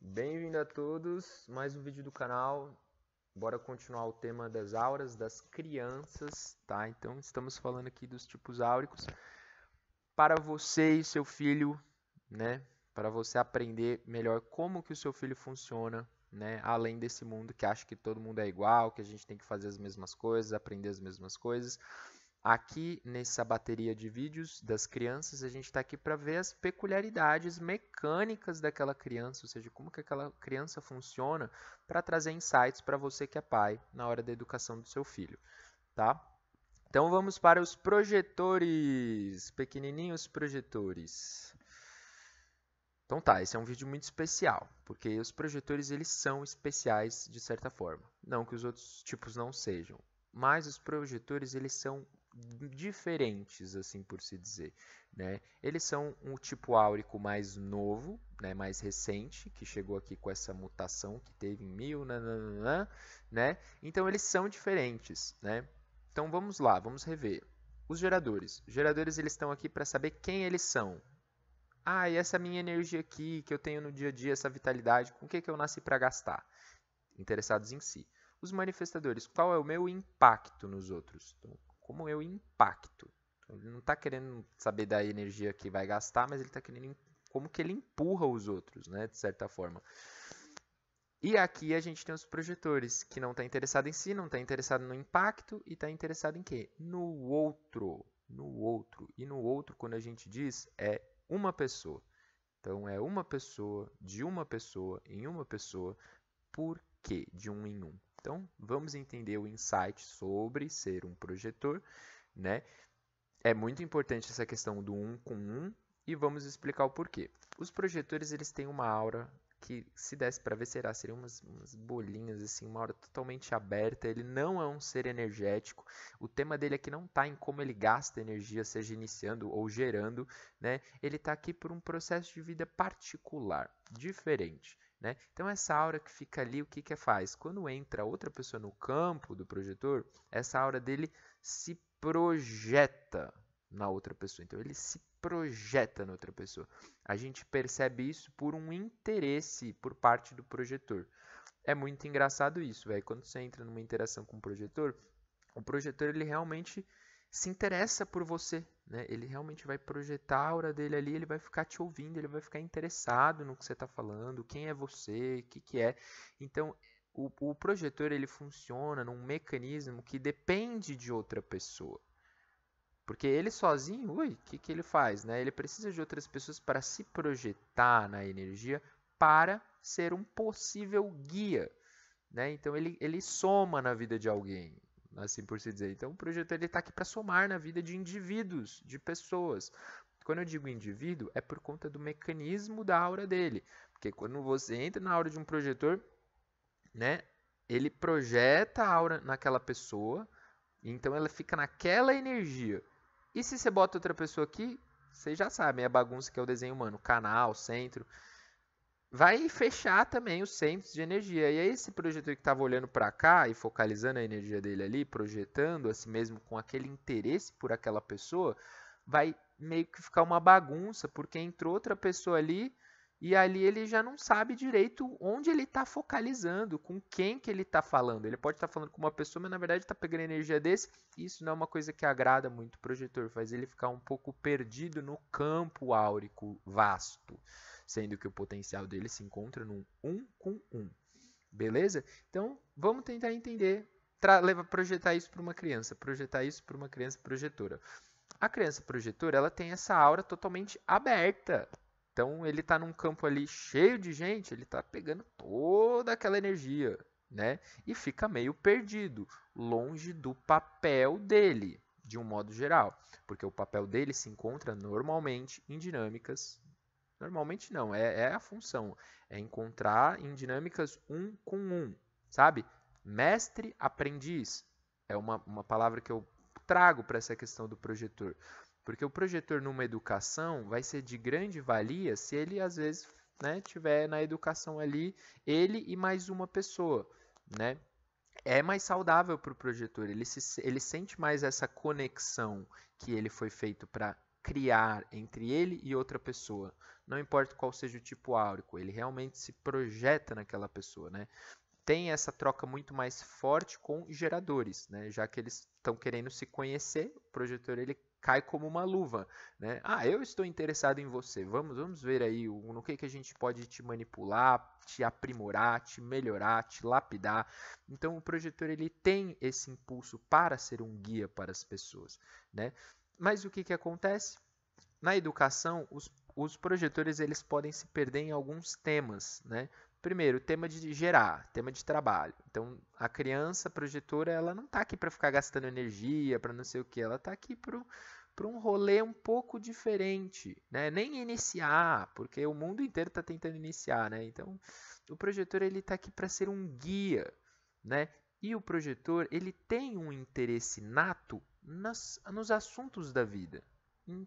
Bem-vindo a todos, mais um vídeo do canal. Bora continuar o tema das auras das crianças, tá? Então, estamos falando aqui dos tipos áuricos para você e seu filho, né? Para você aprender melhor como que o seu filho funciona, né? Além desse mundo que acha que todo mundo é igual, que a gente tem que fazer as mesmas coisas, aprender as mesmas coisas. Aqui nessa bateria de vídeos das crianças, a gente está aqui para ver as peculiaridades mecânicas daquela criança, ou seja, como que aquela criança funciona, para trazer insights para você que é pai na hora da educação do seu filho, tá? Então vamos para os projetores, pequenininhos projetores. Então tá, esse é um vídeo muito especial, porque os projetores eles são especiais de certa forma. Não que os outros tipos não sejam, mas os projetores eles são diferentes, assim por se dizer, né? Eles são um tipo áurico mais novo, né, mais recente, que chegou aqui com essa mutação que teve em 1000, né? Então eles são diferentes, né? Então vamos lá, vamos rever. Os geradores. Os geradores eles estão aqui para saber quem eles são. Ah, e essa minha energia aqui que eu tenho no dia a dia, essa vitalidade, com o que eu nasci para gastar? Interessados em si. Os manifestadores, qual é o meu impacto nos outros? Então, como eu impacto? Ele não está querendo saber da energia que vai gastar, mas ele está querendo como que ele empurra os outros, né, de certa forma. E aqui a gente tem os projetores, que não está interessado em si, não está interessado no impacto e está interessado em quê? No outro. No outro. E no outro, quando a gente diz, é uma pessoa. Então, é uma pessoa, de uma pessoa, em uma pessoa, por quê? De um em um. Então, vamos entender o insight sobre ser um projetor, né? É muito importante essa questão do um com um e vamos explicar o porquê. Os projetores, eles têm uma aura que, se desse para ver, seriam umas bolinhas, assim, uma aura totalmente aberta. Ele não é um ser energético. O tema dele aqui não está em como ele gasta energia, seja iniciando ou gerando, né? Ele está aqui por um processo de vida particular, diferente. Né? Então, essa aura que fica ali, o que que faz? Quando entra outra pessoa no campo do projetor, essa aura dele se projeta na outra pessoa. Então, ele se projeta na outra pessoa. A gente percebe isso por um interesse por parte do projetor. É muito engraçado isso, velho. Quando você entra numa interação com o projetor ele realmente se interessa por você, né? Ele realmente vai projetar a aura dele ali, ele vai ficar te ouvindo, ele vai ficar interessado no que você está falando, quem é você, o que é. Então, o projetor ele funciona num mecanismo que depende de outra pessoa. Porque ele sozinho, o que ele faz? Né? Ele precisa de outras pessoas para se projetar na energia para ser um possível guia. Né? Então ele soma na vida de alguém, assim por se dizer. Então o projetor está aqui para somar na vida de indivíduos, de pessoas. Quando eu digo indivíduo, é por conta do mecanismo da aura dele. Porque quando você entra na aura de um projetor, né, ele projeta a aura naquela pessoa, então ela fica naquela energia. E se você bota outra pessoa aqui, vocês já sabem, a bagunça que é o desenho humano, canal, centro, vai fechar também os centros de energia. E aí esse projetor que estava olhando para cá e focalizando a energia dele ali, projetando a si mesmo com aquele interesse por aquela pessoa, vai meio que ficar uma bagunça, porque entrou outra pessoa ali e ali ele já não sabe direito onde ele está focalizando, com quem que ele está falando. Ele pode estar falando com uma pessoa, mas na verdade está pegando energia desse. E isso não é uma coisa que agrada muito o projetor, faz ele ficar um pouco perdido no campo áurico vasto, sendo que o potencial dele se encontra num 1 com 1. Beleza? Então, vamos tentar entender, projetar isso para uma criança, projetar isso para uma criança projetora. A criança projetora, ela tem essa aura totalmente aberta. Então, ele está num campo ali cheio de gente, ele está pegando toda aquela energia, né? E fica meio perdido, longe do papel dele, de um modo geral. Porque o papel dele se encontra normalmente em dinâmicas. Normalmente não, é a função. É encontrar em dinâmicas 1 com 1, sabe? Mestre-aprendiz é uma palavra que eu trago para essa questão do projetor. Porque o projetor numa educação vai ser de grande valia se ele, às vezes, né, tiver na educação ali ele e mais uma pessoa, né? É mais saudável para o projetor, ele sente mais essa conexão que ele foi feito para criar entre ele e outra pessoa, não importa qual seja o tipo áurico, ele realmente se projeta naquela pessoa, né? Tem essa troca muito mais forte com geradores, né? Já que eles estão querendo se conhecer, o projetor ele cai como uma luva, né? Ah, eu estou interessado em você. Vamos ver aí no que a gente pode te manipular, te aprimorar, te melhorar, te lapidar. Então o projetor ele tem esse impulso para ser um guia para as pessoas, né? Mas o que acontece? Na educação, os projetores eles podem se perder em alguns temas, né? Primeiro, tema de gerar, tema de trabalho. Então, a criança projetora, ela não está aqui para ficar gastando energia, para não sei o que, ela está aqui para um rolê um pouco diferente, né? Nem iniciar, porque o mundo inteiro está tentando iniciar, né? Então, o projetor ele está aqui para ser um guia, né? E o projetor ele tem um interesse nato nos assuntos da vida.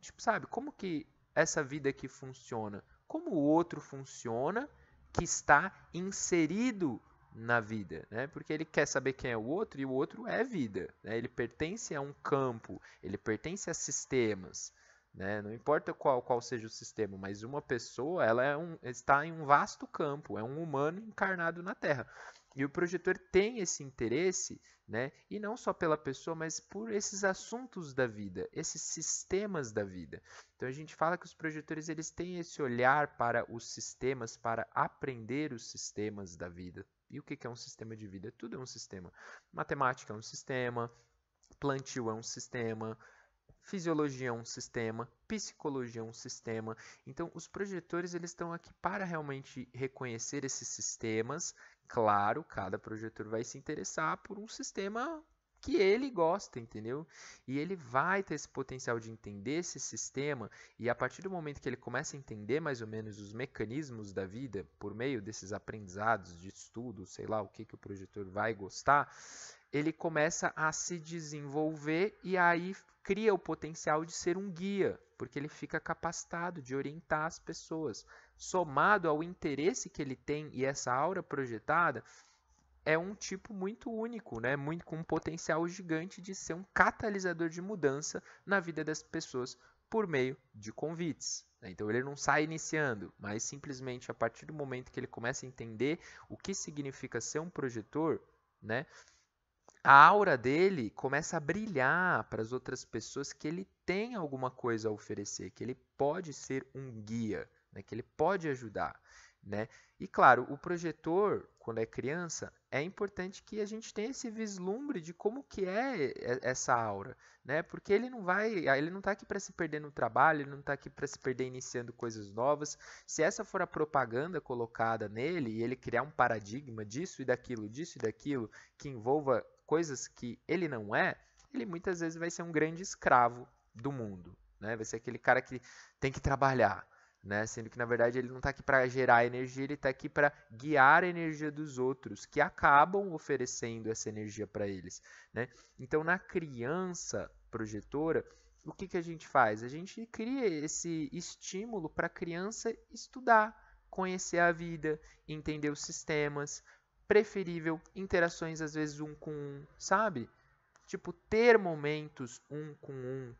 Tipo, sabe, como que essa vida aqui funciona? Como o outro funciona que está inserido na vida, né? Porque ele quer saber quem é o outro e o outro é vida, né? Ele pertence a um campo, ele pertence a sistemas, né? Não importa qual seja o sistema, mas uma pessoa ela está em um vasto campo, é um humano encarnado na Terra. E o projetor tem esse interesse, né? E não só pela pessoa, mas por esses assuntos da vida, esses sistemas da vida. Então a gente fala que os projetores eles têm esse olhar para os sistemas, para aprender os sistemas da vida. E o que é um sistema de vida? Tudo é um sistema. Matemática é um sistema, plantio é um sistema, fisiologia é um sistema, psicologia é um sistema. Então, os projetores eles estão aqui para realmente reconhecer esses sistemas. Claro, cada projetor vai se interessar por um sistema que ele gosta, entendeu? E ele vai ter esse potencial de entender esse sistema e a partir do momento que ele começa a entender mais ou menos os mecanismos da vida por meio desses aprendizados de estudo, sei lá o que o projetor vai gostar, ele começa a se desenvolver e aí cria o potencial de ser um guia, porque ele fica capacitado de orientar as pessoas. Somado ao interesse que ele tem e essa aura projetada, é um tipo muito único, né? Muito, com um potencial gigante de ser um catalisador de mudança na vida das pessoas por meio de convites. Então ele não sai iniciando, mas simplesmente a partir do momento que ele começa a entender o que significa ser um projetor, né? A aura dele começa a brilhar para as outras pessoas que ele tem alguma coisa a oferecer, que ele pode ser um guia, né? Que ele pode ajudar, né? E claro, o projetor, quando é criança, é importante que a gente tenha esse vislumbre de como que é essa aura, né? Porque ele não está aqui para se perder no trabalho, ele não está aqui para se perder iniciando coisas novas. Se essa for a propaganda colocada nele e ele criar um paradigma disso e daquilo que envolva coisas que ele não é, ele muitas vezes vai ser um grande escravo do mundo, né? Vai ser aquele cara que tem que trabalhar, né? Sendo que na verdade ele não está aqui para gerar energia, ele está aqui para guiar a energia dos outros que acabam oferecendo essa energia para eles, né? Então na criança projetora, o que a gente faz? A gente cria esse estímulo para a criança estudar, conhecer a vida, entender os sistemas, preferível interações às vezes um com um, sabe? Tipo, ter momentos um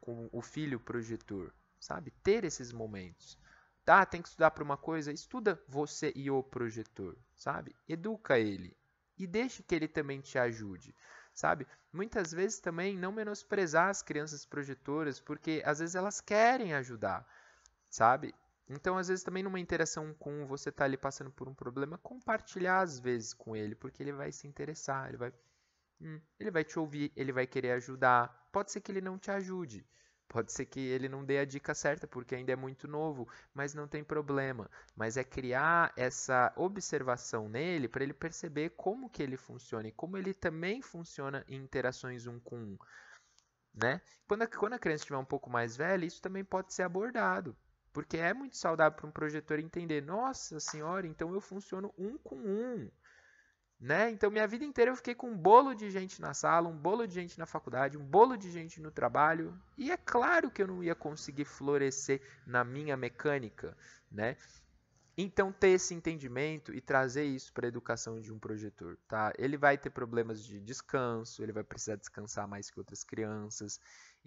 com o filho projetor, sabe? Ter esses momentos. Tá, tem que estudar para uma coisa, estuda você e o projetor, sabe? Educa ele e deixe que ele também te ajude, sabe? Muitas vezes também não menosprezar as crianças projetoras, porque às vezes elas querem ajudar, sabe? Então, às vezes, também numa interação com você tá ali passando por um problema, compartilhar às vezes com ele, porque ele vai se interessar, ele vai te ouvir, ele vai querer ajudar. Pode ser que ele não te ajude, pode ser que ele não dê a dica certa, porque ainda é muito novo, mas não tem problema. Mas é criar essa observação nele para ele perceber como que ele funciona e como ele também funciona em interações um com um, né? Quando a criança estiver um pouco mais velha, isso também pode ser abordado. Porque é muito saudável para um projetor entender, nossa senhora, então eu funciono um com um, né? Então minha vida inteira eu fiquei com um bolo de gente na sala, um bolo de gente na faculdade, um bolo de gente no trabalho, e é claro que eu não ia conseguir florescer na minha mecânica, né? Então ter esse entendimento e trazer isso para a educação de um projetor, tá? Ele vai ter problemas de descanso, ele vai precisar descansar mais que outras crianças.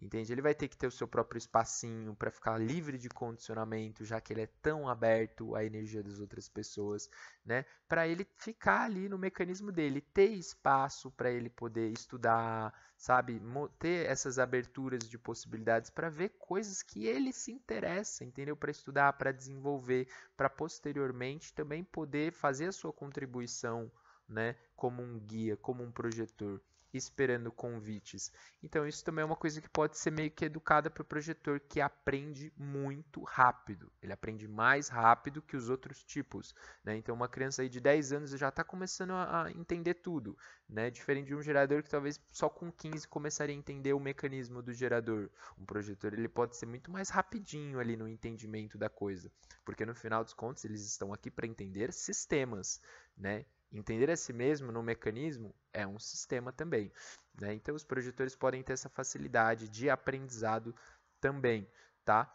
entende? Ele vai ter que ter o seu próprio espacinho para ficar livre de condicionamento, já que ele é tão aberto à energia das outras pessoas, né? Para ele ficar ali no mecanismo dele, ter espaço para ele poder estudar, sabe? Ter essas aberturas de possibilidades para ver coisas que ele se interessa, entendeu? Para estudar, para desenvolver, para posteriormente também poder fazer a sua contribuição, né? Como um guia, como um projetor, esperando convites. Então isso também é uma coisa que pode ser meio que educada para o projetor, que aprende muito rápido. Ele aprende mais rápido que os outros tipos, né? Então uma criança aí de 10 anos já está começando a entender tudo, né? Diferente de um gerador que talvez só com 15 começaria a entender o mecanismo do gerador. Um projetor ele pode ser muito mais rapidinho ali no entendimento da coisa, porque no final dos contos eles estão aqui para entender sistemas, né? Entender a si mesmo no mecanismo é um sistema também, né? Então os projetores podem ter essa facilidade de aprendizado também, tá?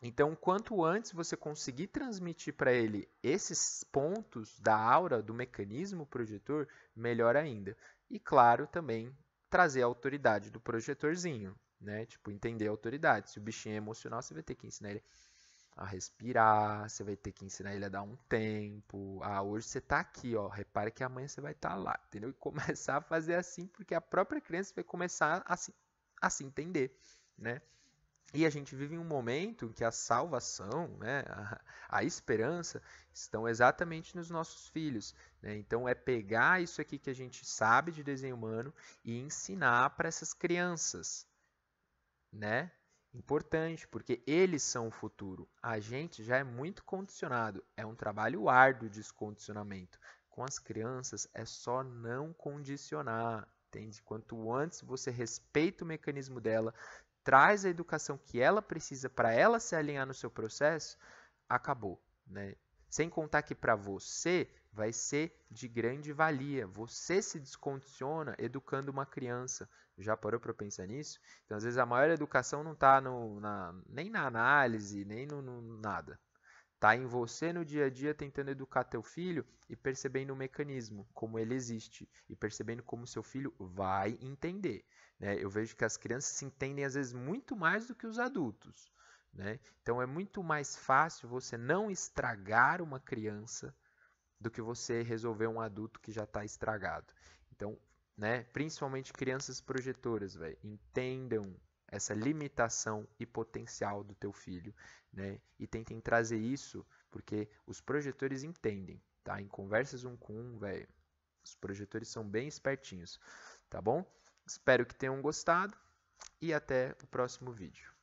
Então, quanto antes você conseguir transmitir para ele esses pontos da aura do mecanismo projetor, melhor ainda. E claro, também trazer a autoridade do projetorzinho, né? Tipo, entender a autoridade. Se o bichinho é emocional, você vai ter que ensinar ele a respirar, você vai ter que ensinar ele a dar um tempo. Ah, hoje você está aqui, ó, repare que amanhã você vai estar lá, entendeu? E começar a fazer assim, porque a própria criança vai começar a se entender, né? E a gente vive em um momento em que a salvação, né, a esperança, estão exatamente nos nossos filhos, né? Então é pegar isso aqui que a gente sabe de desenho humano e ensinar para essas crianças, né? Importante, porque eles são o futuro. A gente já é muito condicionado. É um trabalho árduo de descondicionamento. Com as crianças é só não condicionar, entende? Quanto antes você respeita o mecanismo dela, traz a educação que ela precisa para ela se alinhar no seu processo, acabou, né? Sem contar que para você vai ser de grande valia. Você se descondiciona educando uma criança. Já parou para pensar nisso? Então, às vezes, a maior educação não está nem na análise, nem no nada. Está em você no dia a dia tentando educar teu filho e percebendo o mecanismo, como ele existe, e percebendo como seu filho vai entender, né? Eu vejo que as crianças se entendem, às vezes, muito mais do que os adultos, né? Então, é muito mais fácil você não estragar uma criança do que você resolver um adulto que já está estragado. Então, né, principalmente crianças projetoras, véio, entendam essa limitação e potencial do teu filho, né, e tentem trazer isso, porque os projetores entendem, tá? Em conversas um com um, velho, os projetores são bem espertinhos, tá bom? Espero que tenham gostado e até o próximo vídeo.